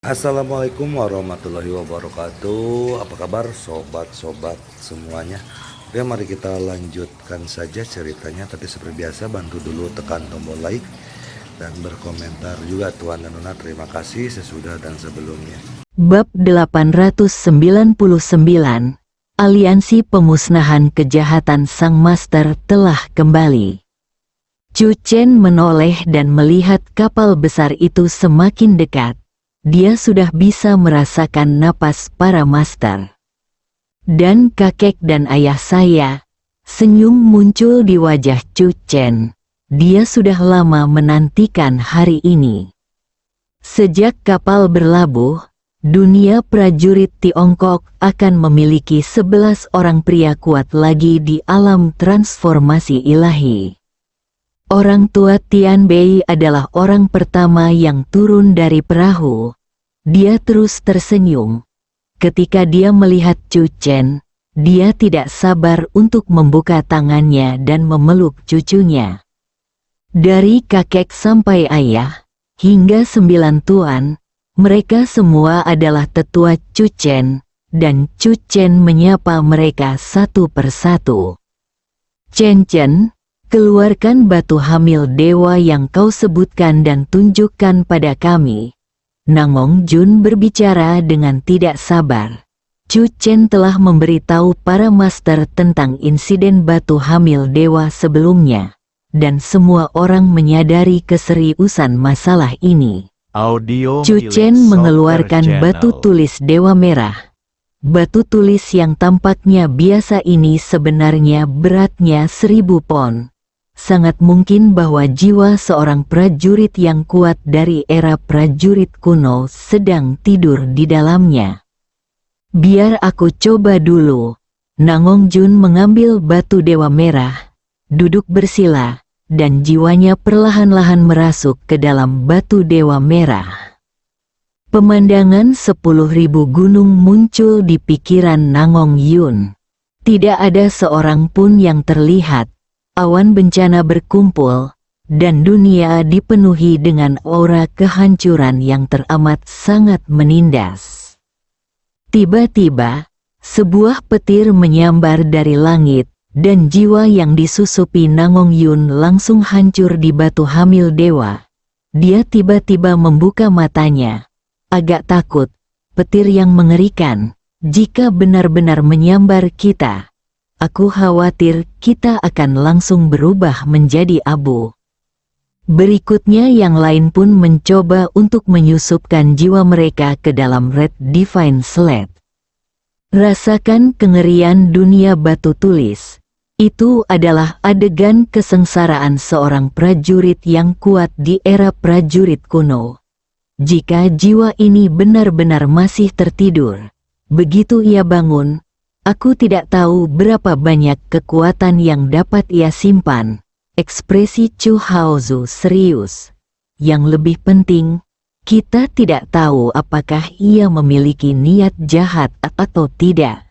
Assalamualaikum warahmatullahi wabarakatuh. Apa kabar sobat-sobat semuanya? Oke, mari kita lanjutkan saja ceritanya. Tapi seperti biasa, bantu dulu tekan tombol like dan berkomentar juga Tuan dan Nona. Terima kasih sesudah dan sebelumnya. Bab 899, Aliansi Pemusnahan Kejahatan Sang Master telah kembali. Chu Chen menoleh dan melihat kapal besar itu semakin dekat. Dia sudah bisa merasakan napas para master. Dan kakek dan ayah saya. Senyum muncul di wajah Chu Chen. Dia sudah lama menantikan hari ini. Sejak kapal berlabuh, dunia prajurit Tiongkok akan memiliki 11 orang pria kuat lagi di alam transformasi ilahi. Orang tua Tian Bei adalah orang pertama yang turun dari perahu. Dia terus tersenyum. Ketika dia melihat Chu Chen, dia tidak sabar untuk membuka tangannya dan memeluk cucunya. Dari kakek sampai ayah, hingga 9 tuan, mereka semua adalah tetua Chu Chen, dan Chu Chen menyapa mereka satu persatu. Chen Chen, keluarkan batu hamil dewa yang kau sebutkan dan tunjukkan pada kami. Nangong Jun berbicara dengan tidak sabar. Chu Chen telah memberitahu para master tentang insiden batu hamil dewa sebelumnya, dan semua orang menyadari keseriusan masalah ini. Chu Chen mengeluarkan batu tulis Dewa Merah. Batu tulis yang tampaknya biasa ini sebenarnya beratnya 1000 pon. Sangat mungkin bahwa jiwa seorang prajurit yang kuat dari era prajurit kuno sedang tidur di dalamnya. Biar aku coba dulu. Nangong Jun mengambil batu Dewa Merah, duduk bersila, dan jiwanya perlahan-lahan merasuk ke dalam batu Dewa Merah. Pemandangan 10.000 gunung muncul di pikiran Nangong Yun. Tidak ada seorang pun yang terlihat. Awan bencana berkumpul, dan dunia dipenuhi dengan aura kehancuran yang teramat sangat menindas. Tiba-tiba, sebuah petir menyambar dari langit, dan jiwa yang disusupi Nangong Yun langsung hancur di batu hamil dewa. Dia tiba-tiba membuka matanya. Agak takut, petir yang mengerikan, jika benar-benar menyambar kita. Aku khawatir kita akan langsung berubah menjadi abu. Berikutnya yang lain pun mencoba untuk menyusupkan jiwa mereka ke dalam Red Divine Slate. Rasakan kengerian dunia batu tulis. Itu adalah adegan kesengsaraan seorang prajurit yang kuat di era prajurit kuno. Jika jiwa ini benar-benar masih tertidur, begitu ia bangun, aku tidak tahu berapa banyak kekuatan yang dapat ia simpan. Ekspresi Chu Haozu serius. Yang lebih penting, kita tidak tahu apakah ia memiliki niat jahat atau tidak.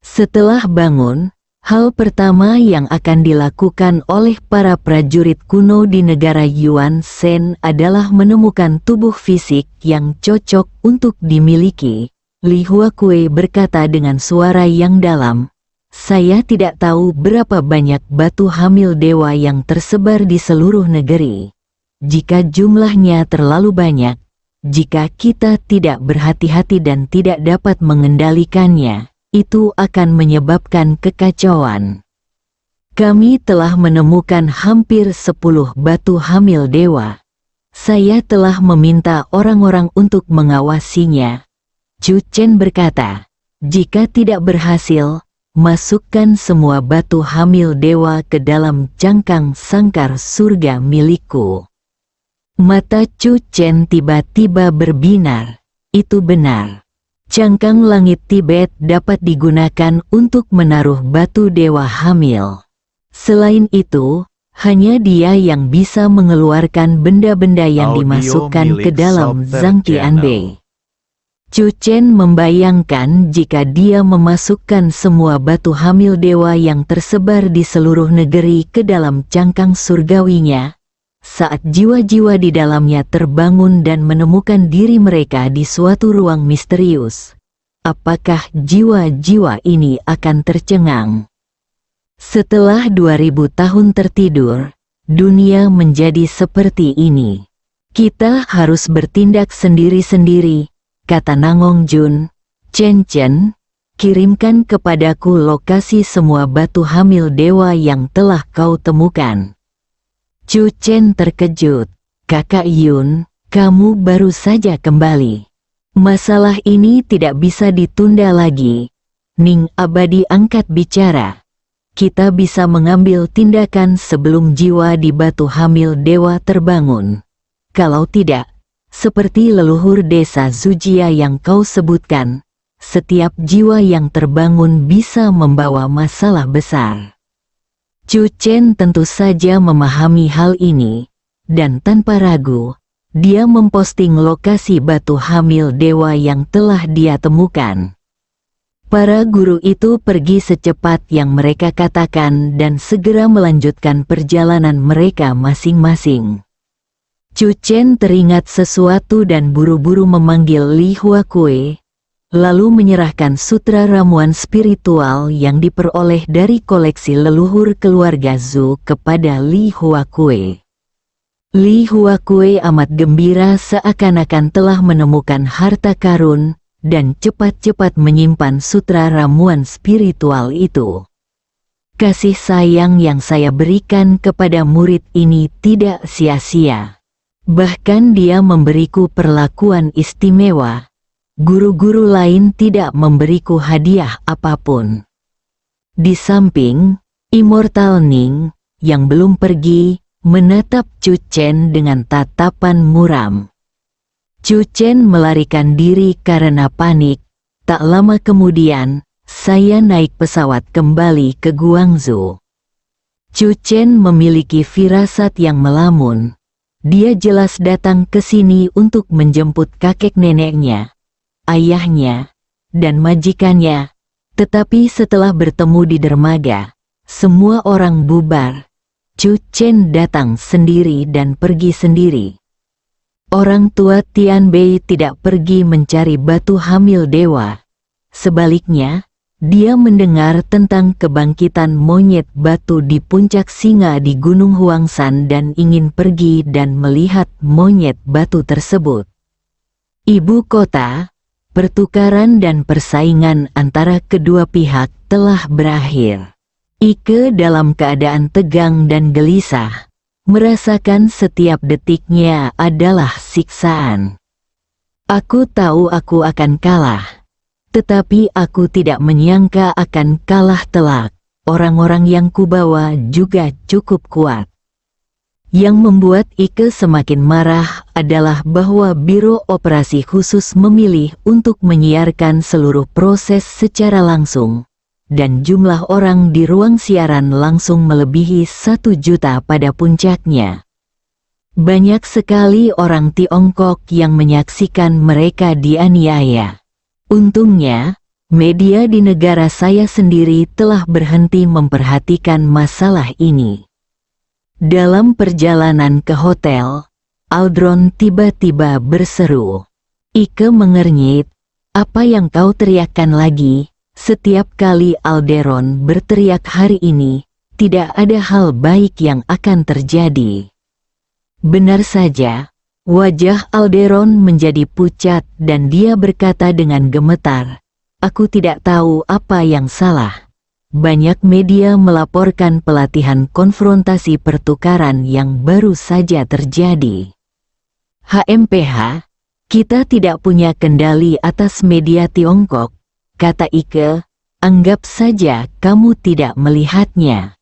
Setelah bangun, hal pertama yang akan dilakukan oleh para prajurit kuno di negara Yuan Shen adalah menemukan tubuh fisik yang cocok untuk dimiliki. Li Huakui berkata dengan suara yang dalam, saya tidak tahu berapa banyak batu hamil dewa yang tersebar di seluruh negeri. Jika jumlahnya terlalu banyak, jika kita tidak berhati-hati dan tidak dapat mengendalikannya, itu akan menyebabkan kekacauan. Kami telah menemukan hampir 10 batu hamil dewa. Saya telah meminta orang-orang untuk mengawasinya. Chu Chen berkata, jika tidak berhasil, masukkan semua batu hamil dewa ke dalam cangkang sangkar surga milikku. Mata Chu Chen tiba-tiba berbinar. Itu benar. Cangkang langit Tibet dapat digunakan untuk menaruh batu dewa hamil. Selain itu, hanya dia yang bisa mengeluarkan benda-benda yang dimasukkan ke dalam Zhang Tianbei. Chu Chen membayangkan jika dia memasukkan semua batu hamil dewa yang tersebar di seluruh negeri ke dalam cangkang surgawinya, saat jiwa-jiwa di dalamnya terbangun dan menemukan diri mereka di suatu ruang misterius, apakah jiwa-jiwa ini akan tercengang? Setelah 2000 tahun tertidur, dunia menjadi seperti ini. Kita harus bertindak sendiri-sendiri, kata Nangong Jun. Chen Chen, kirimkan kepadaku lokasi semua batu hamil dewa yang telah kau temukan. Chu Chen terkejut. Kakak Yun, kamu baru saja kembali. Masalah ini tidak bisa ditunda lagi. Ning Abadi angkat bicara. Kita bisa mengambil tindakan sebelum jiwa di batu hamil dewa terbangun. Kalau tidak, seperti leluhur desa Zujia yang kau sebutkan, setiap jiwa yang terbangun bisa membawa masalah besar. Chu Chen tentu saja memahami hal ini, dan tanpa ragu, dia memposting lokasi batu hamil dewa yang telah dia temukan. Para guru itu pergi secepat yang mereka katakan dan segera melanjutkan perjalanan mereka masing-masing. Chu Chen teringat sesuatu dan buru-buru memanggil Li Huakue, lalu menyerahkan sutra ramuan spiritual yang diperoleh dari koleksi leluhur keluarga Zhu kepada Li Huakue. Li Huakue amat gembira seakan-akan telah menemukan harta karun, dan cepat-cepat menyimpan sutra ramuan spiritual itu. Kasih sayang yang saya berikan kepada murid ini tidak sia-sia. Bahkan dia memberiku perlakuan istimewa. Guru-guru lain tidak memberiku hadiah apapun. Di samping, Immortal Ning, yang belum pergi, menatap Chu Chen dengan tatapan muram. Chu Chen melarikan diri karena panik. Tak lama kemudian, saya naik pesawat kembali ke Guangzhou. Chu Chen memiliki firasat yang melamun. Dia jelas datang ke sini untuk menjemput kakek neneknya, ayahnya, dan majikannya. Tetapi setelah bertemu di dermaga, semua orang bubar. Chu Chen datang sendiri dan pergi sendiri. Orang tua Tian Bei tidak pergi mencari batu hamil dewa. Sebaliknya, dia mendengar tentang kebangkitan monyet batu di puncak singa di Gunung Huangshan dan ingin pergi dan melihat monyet batu tersebut. Ibu kota, pertukaran dan persaingan antara kedua pihak telah berakhir. Ike dalam keadaan tegang dan gelisah, merasakan setiap detiknya adalah siksaan. Aku tahu aku akan kalah, tetapi aku tidak menyangka akan kalah telak. Orang-orang yang kubawa juga cukup kuat. Yang membuat Ike semakin marah adalah bahwa Biro Operasi Khusus memilih untuk menyiarkan seluruh proses secara langsung. Dan jumlah orang di ruang siaran langsung melebihi 1 juta pada puncaknya. Banyak sekali orang Tiongkok yang menyaksikan mereka dianiaya. Untungnya, media di negara saya sendiri telah berhenti memperhatikan masalah ini. Dalam perjalanan ke hotel, Aldron tiba-tiba berseru. Ike mengernyit, "Apa yang kau teriakkan lagi?" Setiap kali Alderon berteriak hari ini, tidak ada hal baik yang akan terjadi. Benar saja, wajah Alderon menjadi pucat dan dia berkata dengan gemetar, "Aku tidak tahu apa yang salah." Banyak media melaporkan pelatihan konfrontasi pertukaran yang baru saja terjadi. HMPH, kita tidak punya kendali atas media Tiongkok, kata Ike, anggap saja kamu tidak melihatnya.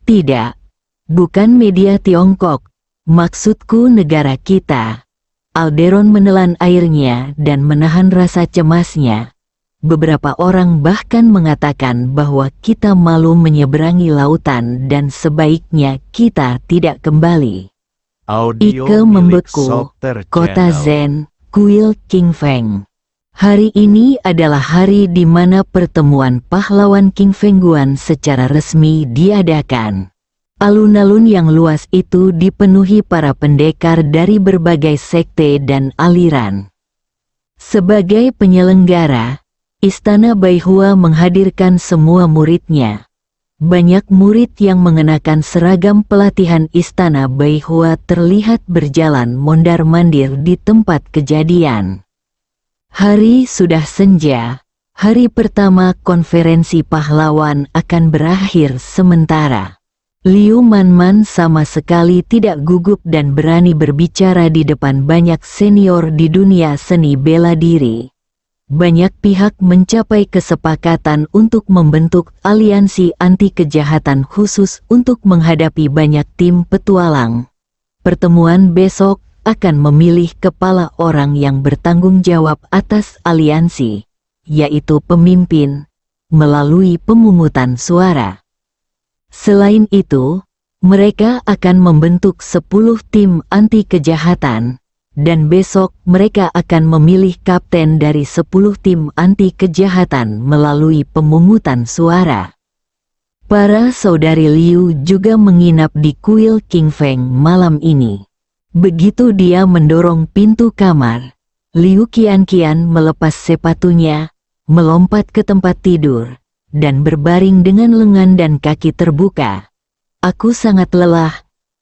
Tidak, bukan media Tiongkok, maksudku negara kita. Alderon menelan airnya dan menahan rasa cemasnya. Beberapa orang bahkan mengatakan bahwa kita malu menyeberangi lautan dan sebaiknya kita tidak kembali. Ike membeku, kota Zen, kuil King Feng. Hari ini adalah hari di mana pertemuan pahlawan King Fengguan secara resmi diadakan. Alun-alun yang luas itu dipenuhi para pendekar dari berbagai sekte dan aliran. Sebagai penyelenggara, Istana Baihua menghadirkan semua muridnya. Banyak murid yang mengenakan seragam pelatihan Istana Baihua terlihat berjalan mondar-mandir di tempat kejadian. Hari sudah senja, hari pertama konferensi pahlawan akan berakhir sementara. Liu Manman sama sekali tidak gugup dan berani berbicara di depan banyak senior di dunia seni bela diri. Banyak pihak mencapai kesepakatan untuk membentuk aliansi anti kejahatan khusus untuk menghadapi banyak tim petualang. Pertemuan besok akan memilih kepala orang yang bertanggung jawab atas aliansi, yaitu pemimpin, melalui pemungutan suara. Selain itu, mereka akan membentuk 10 tim anti kejahatan. Dan besok mereka akan memilih kapten dari 10 tim anti kejahatan melalui pemungutan suara. Para saudari Liu juga menginap di kuil King Feng malam ini. Begitu dia mendorong pintu kamar, Liu Qianqian melepas sepatunya, melompat ke tempat tidur, dan berbaring dengan lengan dan kaki terbuka. Aku sangat lelah.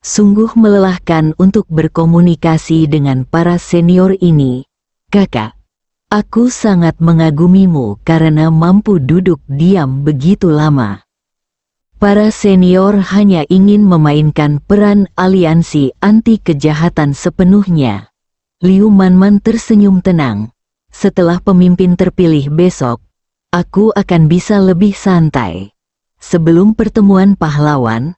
Sungguh melelahkan untuk berkomunikasi dengan para senior ini, kakak. Aku sangat mengagumimu karena mampu duduk diam begitu lama. Para senior hanya ingin memainkan peran aliansi anti kejahatan sepenuhnya. Liu Manman tersenyum tenang. Setelah pemimpin terpilih besok, aku akan bisa lebih santai. Sebelum pertemuan pahlawan,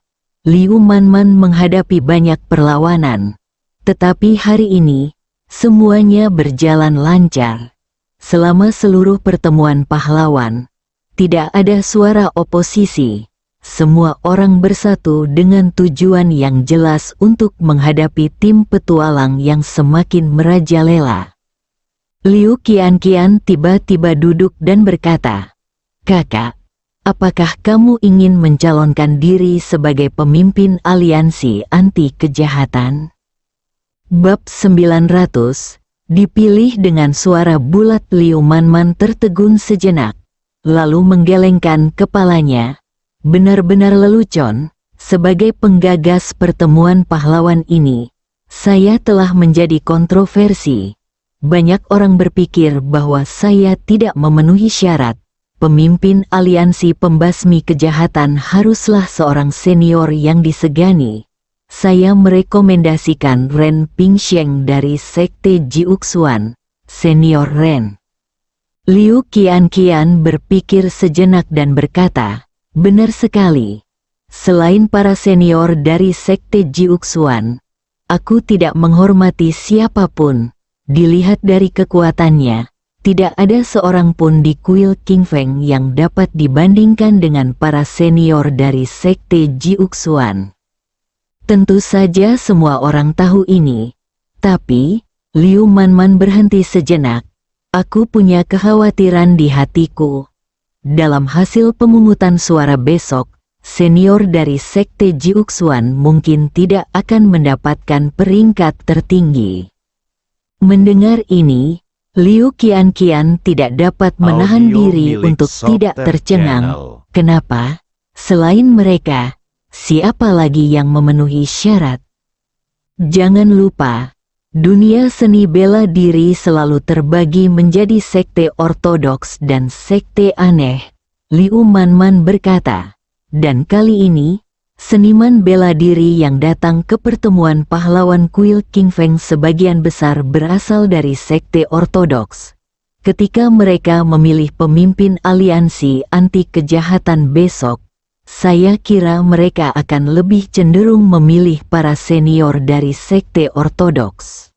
Liu Manman menghadapi banyak perlawanan, tetapi hari ini, semuanya berjalan lancar. Selama seluruh pertemuan pahlawan, tidak ada suara oposisi. Semua orang bersatu dengan tujuan yang jelas untuk menghadapi tim petualang yang semakin merajalela. Liu Qianqian tiba-tiba duduk dan berkata, "Kakak, apakah kamu ingin mencalonkan diri sebagai pemimpin aliansi anti kejahatan?" Bab 900, dipilih dengan suara bulat. Liu Manman tertegun sejenak, lalu menggelengkan kepalanya. Benar-benar lelucon, sebagai penggagas pertemuan pahlawan ini, saya telah menjadi kontroversi. Banyak orang berpikir bahwa saya tidak memenuhi syarat. Pemimpin aliansi pembasmi kejahatan haruslah seorang senior yang disegani. Saya merekomendasikan Ren Pingsheng dari Sekte Jiuxuan, senior Ren. Liu Qianqian berpikir sejenak dan berkata, "Benar sekali. Selain para senior dari Sekte Jiuxuan, aku tidak menghormati siapapun. Dilihat dari kekuatannya, tidak ada seorang pun di kuil King Feng yang dapat dibandingkan dengan para senior dari Sekte Jiuxuan." Tentu saja semua orang tahu ini, tapi Liu Manman berhenti sejenak. Aku punya kekhawatiran di hatiku. Dalam hasil pemungutan suara besok, senior dari Sekte Jiuxuan mungkin tidak akan mendapatkan peringkat tertinggi. Mendengar ini, Liu Qianqian tidak dapat menahan diri untuk tidak tercengang. Kenapa? Selain mereka, siapa lagi yang memenuhi syarat? Jangan lupa, dunia seni bela diri selalu terbagi menjadi sekte ortodoks dan sekte aneh, Liu Manman berkata. Dan kali ini, seniman bela diri yang datang ke pertemuan pahlawan kuil King Feng sebagian besar berasal dari sekte ortodoks. Ketika mereka memilih pemimpin aliansi anti kejahatan besok, saya kira mereka akan lebih cenderung memilih para senior dari sekte ortodoks.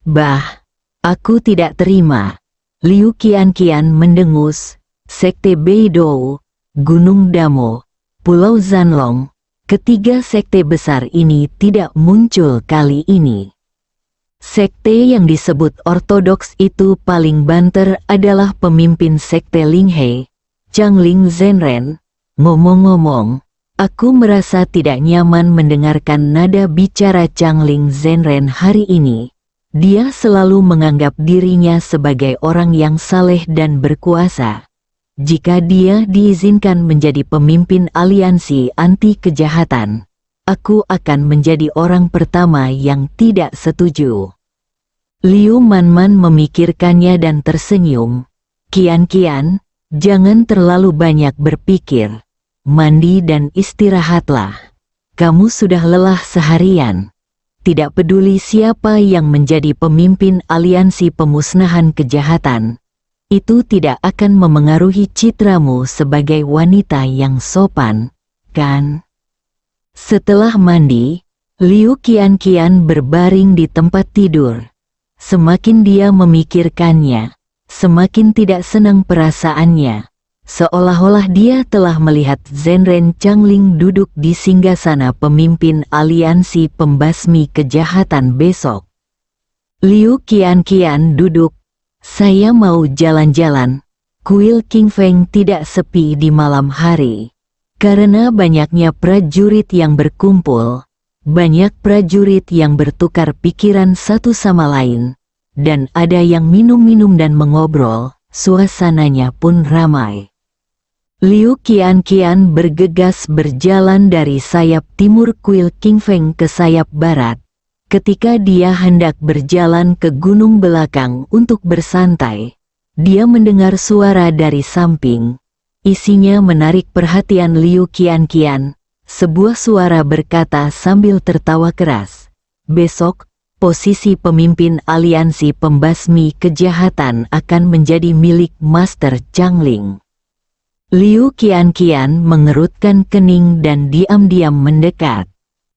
Bah, aku tidak terima. Liu Qianqian mendengus. Sekte Beidou, Gunung Damo, Pulau Zanlong, ketiga sekte besar ini tidak muncul kali ini. Sekte yang disebut ortodoks itu paling banter adalah pemimpin sekte Linghe, Changling Zhenren. Ngomong-ngomong, Aku merasa tidak nyaman mendengarkan nada bicara Changling Zhenren hari ini. Dia selalu menganggap dirinya sebagai orang yang saleh dan berkuasa. Jika dia diizinkan menjadi pemimpin aliansi anti kejahatan, aku akan menjadi orang pertama yang tidak setuju. Liu Manman memikirkannya dan tersenyum. Kian, jangan terlalu banyak berpikir. Mandi dan istirahatlah. Kamu sudah lelah seharian. Tidak peduli siapa yang menjadi pemimpin aliansi pemusnahan kejahatan, itu tidak akan memengaruhi citramu sebagai wanita yang sopan, kan? Setelah mandi, Liu Qian berbaring di tempat tidur. Semakin dia memikirkannya, semakin tidak senang perasaannya. Seolah-olah dia telah melihat Zhenren Changling duduk di singgasana pemimpin aliansi pembasmi kejahatan besok. Liu Qian duduk. Saya mau jalan-jalan. Kuil King Feng tidak sepi di malam hari. Karena banyaknya prajurit yang berkumpul, banyak prajurit yang bertukar pikiran satu sama lain, dan ada yang minum-minum dan mengobrol, suasananya pun ramai. Liu Qian bergegas berjalan dari sayap timur kuil King Feng ke sayap barat. Ketika dia hendak berjalan ke gunung belakang untuk bersantai, dia mendengar suara dari samping. Isinya menarik perhatian Liu Qian. Sebuah suara berkata sambil tertawa keras, "Besok, posisi pemimpin aliansi pembasmi kejahatan akan menjadi milik Master Changling." Liu Qian mengerutkan kening dan diam-diam mendekat.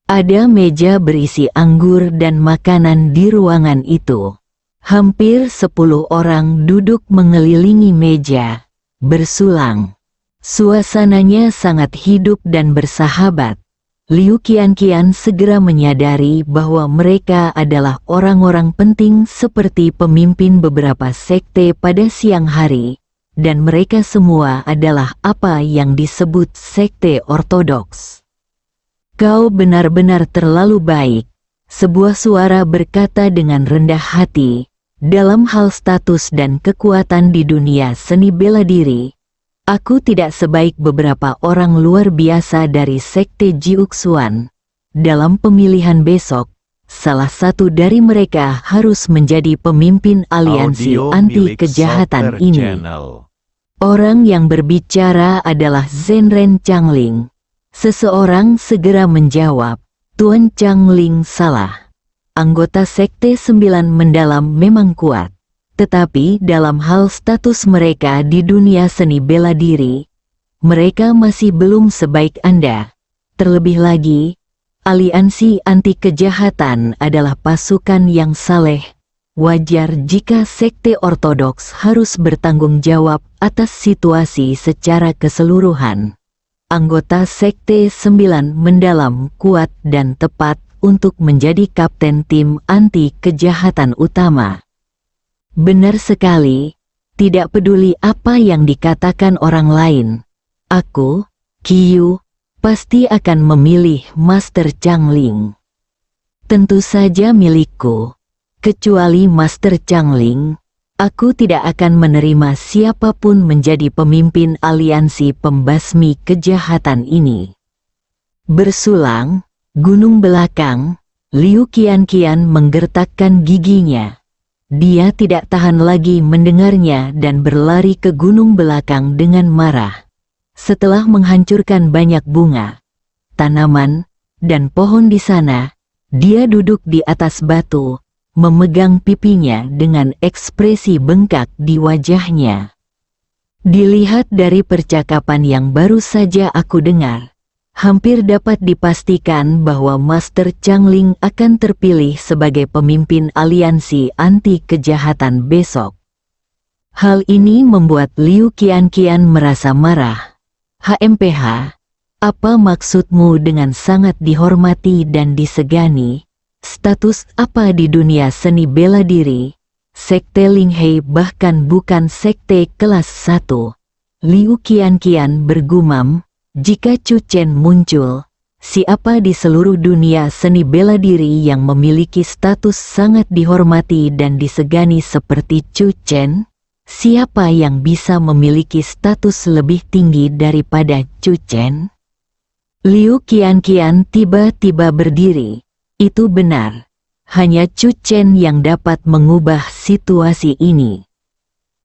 Ada meja berisi anggur dan makanan di ruangan itu. Hampir 10 orang duduk mengelilingi meja, bersulang. Suasananya sangat hidup dan bersahabat. Liu Qian segera menyadari bahwa mereka adalah orang-orang penting seperti pemimpin beberapa sekte pada siang hari. Dan mereka semua adalah apa yang disebut sekte ortodoks. Kau benar-benar terlalu baik, sebuah suara berkata dengan rendah hati. Dalam hal status dan kekuatan di dunia seni bela diri, aku tidak sebaik beberapa orang luar biasa dari sekte Jiuxuan. Dalam pemilihan besok, salah satu dari mereka harus menjadi pemimpin aliansi anti kejahatan ini. Orang yang berbicara adalah Zhenren Changling. Seseorang segera menjawab, Tuan Changling salah. Anggota Sekte 9 Mendalam memang kuat. Tetapi dalam hal status mereka di dunia seni bela diri, mereka masih belum sebaik Anda. Terlebih lagi, aliansi anti kejahatan adalah pasukan yang saleh. Wajar jika sekte ortodoks harus bertanggung jawab atas situasi secara keseluruhan. Anggota Sekte 9 Mendalam kuat dan tepat untuk menjadi kapten tim anti kejahatan utama. Benar sekali, tidak peduli apa yang dikatakan orang lain. Aku, Qiu, pasti akan memilih Master Changling. Tentu saja milikku. Kecuali Master Changling, aku tidak akan menerima siapapun menjadi pemimpin aliansi pembasmi kejahatan ini. Bersulang, gunung belakang, Liu Qian menggertakkan giginya. Dia tidak tahan lagi mendengarnya dan berlari ke gunung belakang dengan marah. Setelah menghancurkan banyak bunga, tanaman, dan pohon di sana, dia duduk di atas batu, memegang pipinya dengan ekspresi bengkak di wajahnya. Dilihat dari percakapan yang baru saja aku dengar, hampir dapat dipastikan bahwa Master Changling akan terpilih sebagai pemimpin aliansi anti kejahatan besok. Hal ini membuat Liu Qian merasa marah. HMPH, apa maksudmu dengan sangat dihormati dan disegani? Status apa di dunia seni bela diri? Sekte Linghei bahkan bukan sekte kelas 1. Liu Qian bergumam, Jika Chu Chen muncul, siapa di seluruh dunia seni bela diri yang memiliki status sangat dihormati dan disegani seperti Chu Chen? Siapa yang bisa memiliki status lebih tinggi daripada Chu Chen? Liu Qianqian tiba-tiba berdiri. Itu benar. Hanya Chu Chen yang dapat mengubah situasi ini.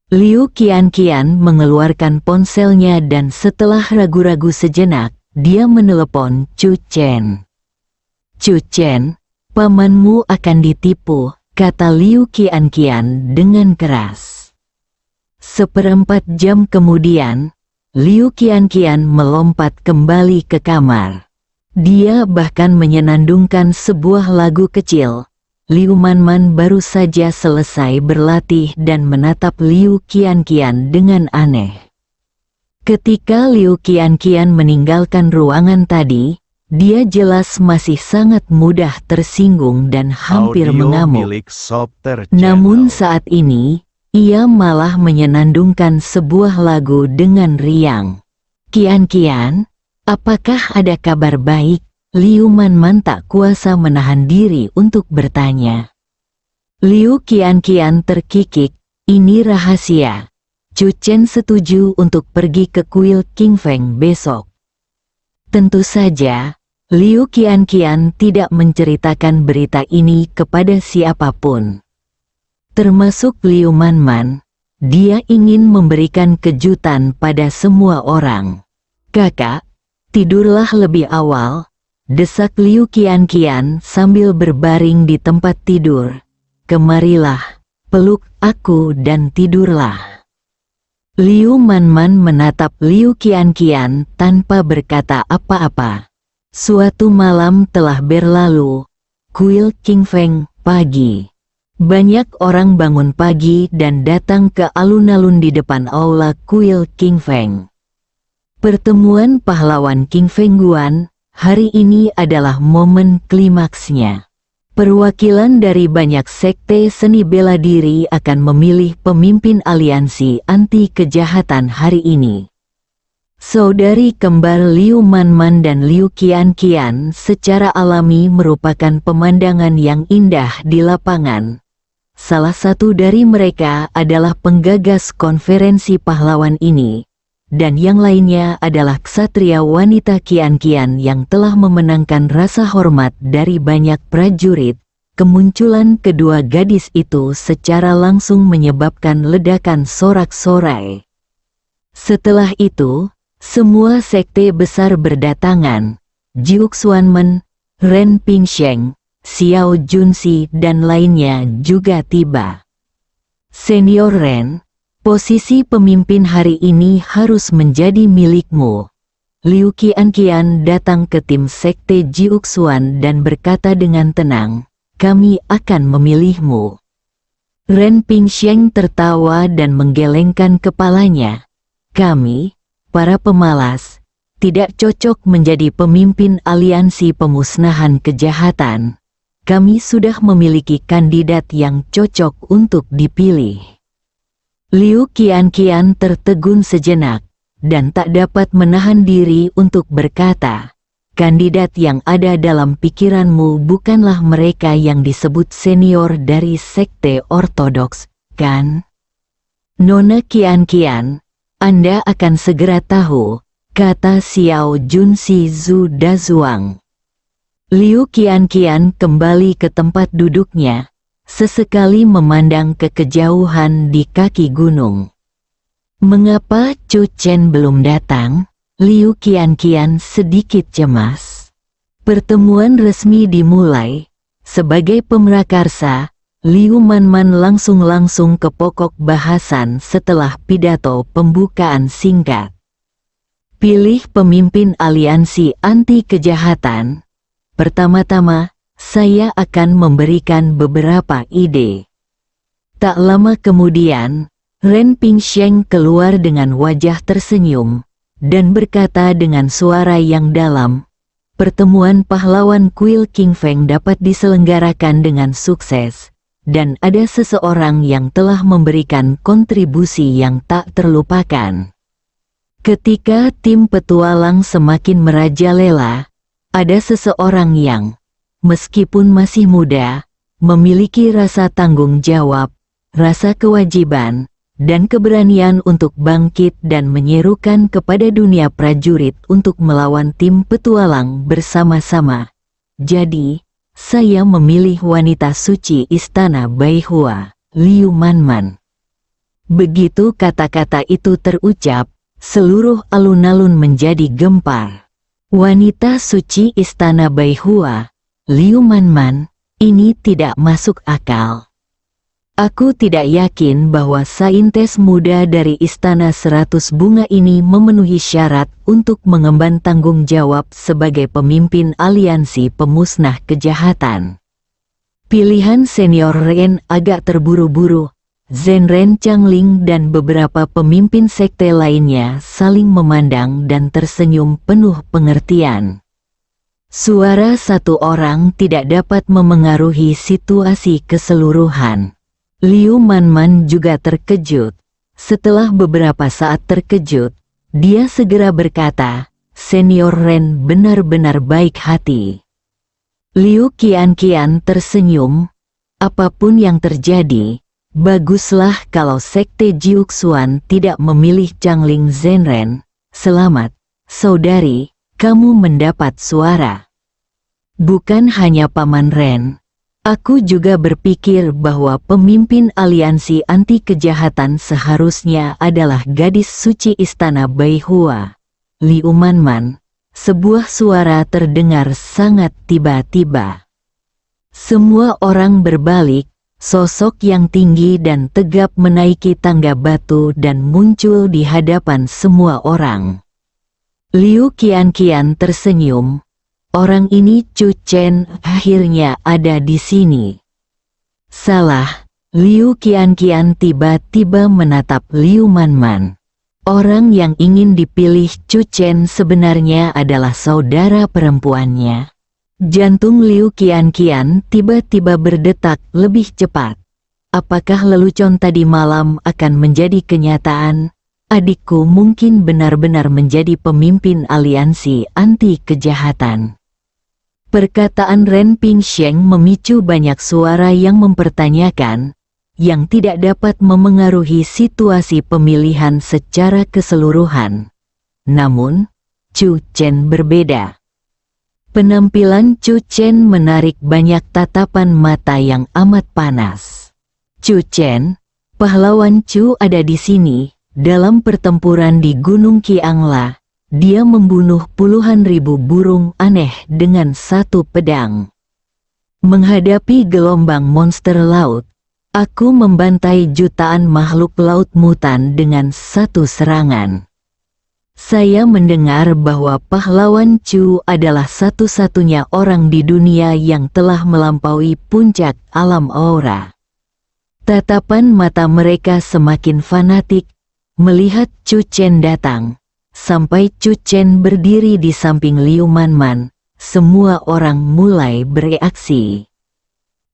Liu Qianqian mengeluarkan ponselnya dan setelah ragu-ragu sejenak, dia menelepon Chu Chen. Chu Chen, pamanmu akan ditipu, kata Liu Qianqian dengan keras. 1/4 jam kemudian, Liu Qianqian melompat kembali ke kamar. Dia bahkan menyenandungkan sebuah lagu kecil. Liu Manman baru saja selesai berlatih dan menatap Liu Qianqian dengan aneh. Ketika Liu Qianqian meninggalkan ruangan tadi, dia jelas masih sangat mudah tersinggung dan hampir mengamuk. Namun saat ini, ia malah menyenandungkan sebuah lagu dengan riang. Qianqian, apakah ada kabar baik? Liu Manman tak kuasa menahan diri untuk bertanya. Liu Qianqian terkikik, ini rahasia. Chu Chen setuju untuk pergi ke kuil King Feng besok. Tentu saja, Liu Qianqian tidak menceritakan berita ini kepada siapapun. Termasuk Liu Manman, dia ingin memberikan kejutan pada semua orang. Kakak, tidurlah lebih awal. Desak Liu Qianqian sambil berbaring di tempat tidur. Kemarilah, peluk aku dan tidurlah. Liu Manman menatap Liu Qianqian tanpa berkata apa-apa. Suatu malam telah berlalu. Kuil King Feng, pagi. Banyak orang bangun pagi dan datang ke alun-alun di depan aula kuil King Feng. Pertemuan pahlawan King Feng Guan. Hari ini adalah momen klimaksnya. Perwakilan dari banyak sekte seni bela diri akan memilih pemimpin aliansi anti kejahatan hari ini. Saudari kembar Liu Manman dan Liu Qianqian secara alami merupakan pemandangan yang indah di lapangan. Salah satu dari mereka adalah penggagas konferensi pahlawan ini. Dan yang lainnya adalah ksatria wanita Qianqian yang telah memenangkan rasa hormat dari banyak prajurit. Kemunculan kedua gadis itu secara langsung menyebabkan ledakan sorak-sorai. Setelah itu, semua sekte besar berdatangan. Jiu Xuanmen, Ren Pingsheng, Xiao Junsi dan lainnya juga tiba. Senior Ren, posisi pemimpin hari ini harus menjadi milikmu. Liu Qianqian datang ke tim sekte Jiuxuan dan berkata dengan tenang, kami akan memilihmu. Ren Pingsheng tertawa dan menggelengkan kepalanya. Kami, para pemalas, tidak cocok menjadi pemimpin aliansi pemusnahan kejahatan. Kami sudah memiliki kandidat yang cocok untuk dipilih. Liu Qianqian tertegun sejenak, dan tak dapat menahan diri untuk berkata, kandidat yang ada dalam pikiranmu bukanlah mereka yang disebut senior dari sekte ortodoks, kan? Nona Qianqian, Anda akan segera tahu, kata Xiao Junsi Zhu Dazuang. Liu Qianqian kembali ke tempat duduknya. Sesekali memandang ke kejauhan di kaki gunung. Mengapa Chu Chen belum datang? Liu Qianqian sedikit cemas. Pertemuan resmi dimulai. Sebagai pemrakarsa, Liu Manman langsung ke pokok bahasan setelah pidato pembukaan singkat. Pilih pemimpin aliansi anti kejahatan. Pertama-tama, saya akan memberikan beberapa ide. Tak lama kemudian, Ren Pingsheng keluar dengan wajah tersenyum, dan berkata dengan suara yang dalam, pertemuan pahlawan kuil King Feng dapat diselenggarakan dengan sukses, dan ada seseorang yang telah memberikan kontribusi yang tak terlupakan. Ketika tim petualang semakin merajalela, ada seseorang yang, meskipun masih muda, memiliki rasa tanggung jawab, rasa kewajiban, dan keberanian untuk bangkit dan menyerukan kepada dunia prajurit untuk melawan tim petualang bersama-sama. Jadi, saya memilih wanita suci istana Baihua, Liu Manman. Begitu kata-kata itu terucap, seluruh alun-alun menjadi gempar. Wanita suci istana Baihua, Liu Manman, ini tidak masuk akal. Aku tidak yakin bahwa saintes muda dari Istana 100 Bunga ini memenuhi syarat untuk mengemban tanggung jawab sebagai pemimpin aliansi pemusnah kejahatan. Pilihan senior Ren agak terburu-buru. Zenren Changling dan beberapa pemimpin sekte lainnya saling memandang dan tersenyum penuh pengertian. Suara satu orang tidak dapat memengaruhi situasi keseluruhan. Liu Manman juga terkejut. Setelah beberapa saat terkejut, dia segera berkata, "Senior Ren benar-benar baik hati." Liu Qianqian tersenyum. Apapun yang terjadi, baguslah kalau sekte Jiuxuan tidak memilih Changling Zenren. Selamat, saudari, kamu mendapat suara. Bukan hanya Paman Ren. Aku juga berpikir bahwa pemimpin aliansi anti kejahatan seharusnya adalah gadis suci istana Baihua, Liu Manman. Sebuah suara terdengar sangat tiba-tiba. Semua orang berbalik, sosok yang tinggi dan tegap menaiki tangga batu dan muncul di hadapan semua orang. Liu Qianqian tersenyum. Orang ini Chu Chen akhirnya ada di sini. Salah, Liu Qianqian tiba-tiba menatap Liu Manman. Orang yang ingin dipilih Chu Chen sebenarnya adalah saudara perempuannya. Jantung Liu Qianqian tiba-tiba berdetak lebih cepat. Apakah lelucon tadi malam akan menjadi kenyataan? Adikku mungkin benar-benar menjadi pemimpin aliansi anti kejahatan. Perkataan Ren Pingsheng memicu banyak suara yang mempertanyakan, yang tidak dapat memengaruhi situasi pemilihan secara keseluruhan. Namun, Chu Chen berbeda. Penampilan Chu Chen menarik banyak tatapan mata yang amat panas. Chu Chen, pahlawan Chu ada di sini, dalam pertempuran di Gunung Qiangla. Dia membunuh puluhan ribu burung aneh dengan satu pedang. Menghadapi gelombang monster laut, aku membantai jutaan makhluk laut mutan dengan satu serangan. Saya mendengar bahwa pahlawan Chu adalah satu-satunya orang di dunia yang telah melampaui puncak alam aura. Tatapan mata mereka semakin fanatik melihat Chu Chen datang. Sampai Chu Chen berdiri di samping Liu Manman, semua orang mulai bereaksi.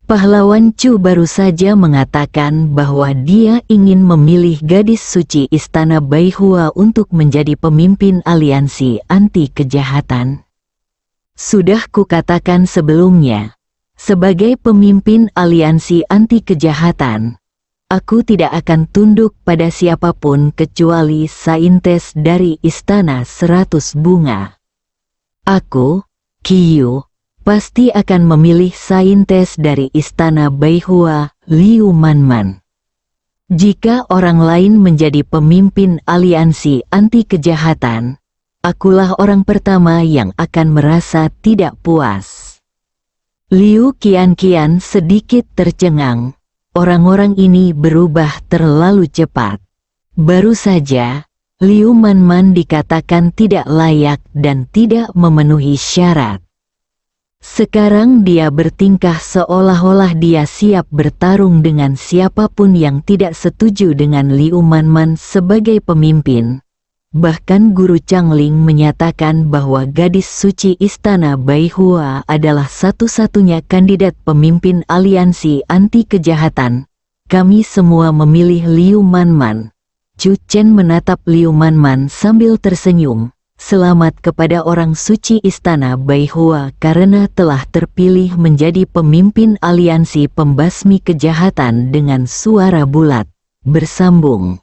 Pahlawan Chu baru saja mengatakan bahwa dia ingin memilih gadis suci istana Baihua untuk menjadi pemimpin aliansi anti kejahatan. Sudah kukatakan sebelumnya, sebagai pemimpin aliansi anti kejahatan, aku tidak akan tunduk pada siapapun kecuali saintes dari Istana 100 Bunga. Aku, Qiyu, pasti akan memilih saintes dari Istana Baihua, Liu Manman. Jika orang lain menjadi pemimpin aliansi anti kejahatan, akulah orang pertama yang akan merasa tidak puas. Liu Qianqian sedikit tercengang. Orang-orang ini berubah terlalu cepat. Baru saja, Liu Manman dikatakan tidak layak dan tidak memenuhi syarat. Sekarang dia bertingkah seolah-olah dia siap bertarung dengan siapapun yang tidak setuju dengan Liu Manman sebagai pemimpin. Bahkan Guru Changling menyatakan bahwa gadis suci istana Baihua adalah satu-satunya kandidat pemimpin aliansi anti kejahatan. Kami semua memilih Liu Manman. Chu Chen menatap Liu Manman sambil tersenyum. Selamat kepada orang suci istana Baihua karena telah terpilih menjadi pemimpin aliansi pembasmi kejahatan dengan suara bulat. Bersambung.